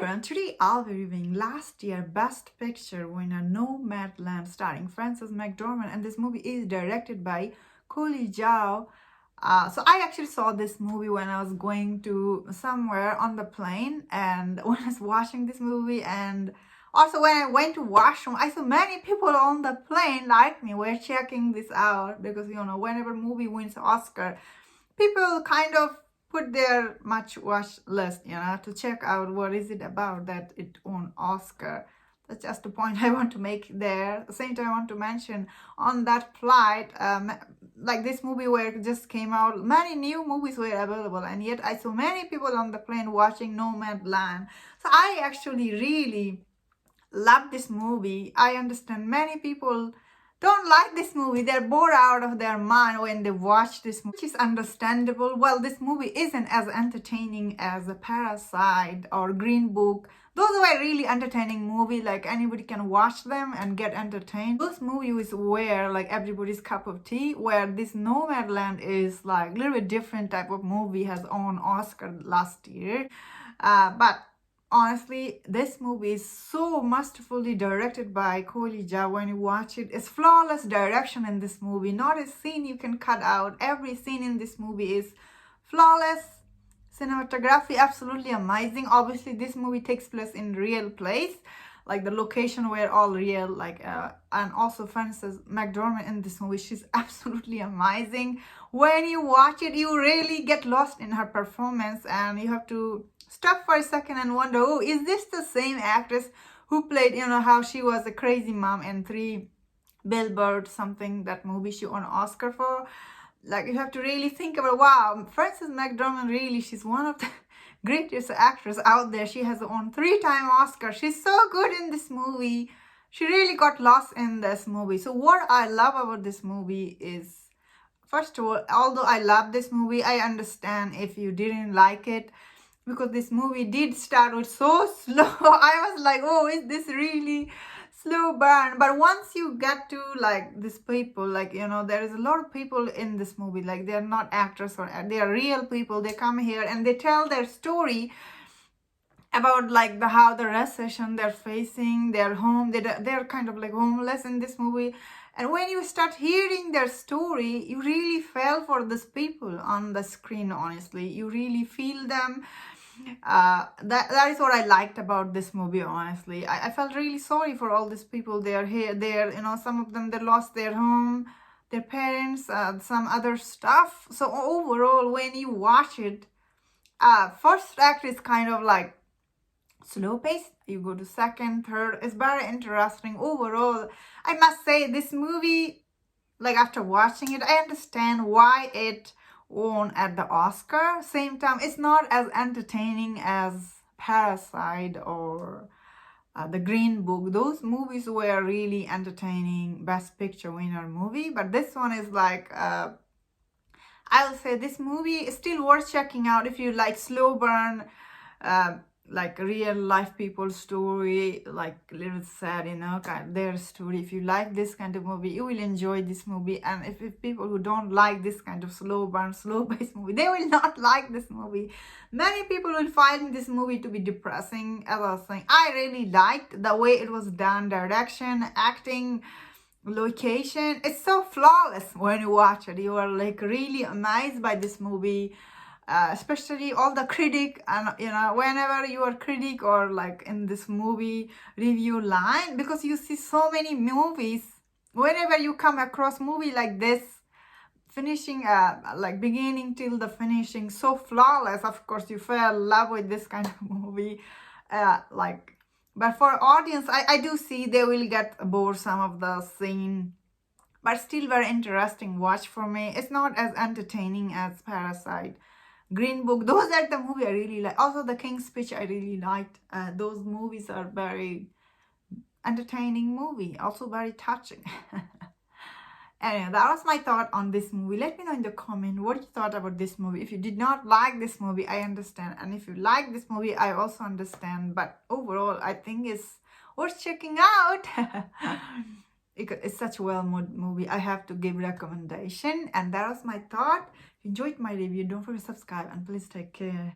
everyone, today I'll be reviewing last year Best Picture winner Nomadland starring Frances McDormand, and this movie is directed by Chloe Zhao. So I actually saw this movie when I was going to somewhere on the plane, and when I was watching this movie, and also when I went to washroom, I saw many people on the plane like me were checking this out because whenever movie wins Oscar, people kind of put their much watch list, to check out what is it about that it won Oscar. That's just the point I want to make there. At the same time, I want to mention on that flight, like this movie where it just came out, many new movies were available, and yet I saw many people on the plane watching Nomadland. So I actually really love this movie. I understand many people don't like this movie. They're bored out of their mind when they watch this movie, which is understandable. Well, this movie isn't as entertaining as a Parasite or Green Book. Those were really entertaining movies, like anybody can watch them and get entertained. Those movies were like everybody's cup of tea, where this Nomadland is like a little bit different type of movie, has won Oscar last year. But honestly, this movie is so masterfully directed by Chloe Zhao. When you watch it, it's flawless direction in this movie. Not a scene you can cut out. Every scene in this movie is flawless. Cinematography absolutely amazing. Obviously, this movie takes place in real place. Like the location were all real. And also Frances McDormand in this movie, she's absolutely amazing. When you watch it, you really get lost in her performance, and you have to stop for a second and wonder, oh, is this the same actress who played, how she was a crazy mom in Three Billboards, something, that movie she won Oscar for? Like, you have to really think about, wow, Frances McDormand, really, she's one of the greatest actors out there. She has won 3-time Oscar. She's so good in this movie. She really got lost in this movie. So what I love about this movie is, first of all, although I love this movie, I understand if you didn't like it, because this movie did start with so slow. I was like, oh, is this really slow burn? But once you get to like these people, there is a lot of people in this movie, like they're not actors, or they are real people. They come here and they tell their story about like how the recession they're facing, their home, they're kind of like homeless in this movie. And when you start hearing their story, you really feel for these people on the screen. Honestly, you really feel them. That is what I liked about this movie. Honestly, I felt really sorry for all these people. They are here, some of them, they lost their home, their parents, some other stuff. So overall, when you watch it, first act is kind of like slow pace. You go to second, third, it's very interesting. Overall, I must say this movie, like after watching it, I understand why it won at the Oscar. Same time, it's not as entertaining as Parasite or the Green Book. Those movies were really entertaining, Best Picture winner movie. But this one is like, I will say this movie is still worth checking out if you like slow burn, like real life people's story, like a little sad, kind of their story. If you like this kind of movie, you will enjoy this movie. And if people who don't like this kind of slow burn, slow paced movie, they will not like this movie. Many people will find this movie to be depressing. As I was saying, I really liked the way it was done, direction, acting, location. It's so flawless. When you watch it, you are like really amazed by this movie. Especially all the critic, and whenever you are critic or like in this movie review line, because you see so many movies, whenever you come across movie like this, finishing like beginning till the finishing so flawless, of course you fell in love with this kind of movie. But for audience, I do see they will get bored some of the scene, but still very interesting watch for me. It's not as entertaining as Parasite, Green Book. Those are the movie I really like. Also the King's Speech I really liked. Those movies are very entertaining movie, also very touching. Anyway, that was my thought on this movie. Let me know in the comment what you thought about this movie. If you did not like this movie, I understand, and if you like this movie, I also understand. But overall, I think it's worth checking out. It's such a well-made movie. I have to give recommendation, and that was my thought. If you enjoyed my review, don't forget to subscribe, and please take care.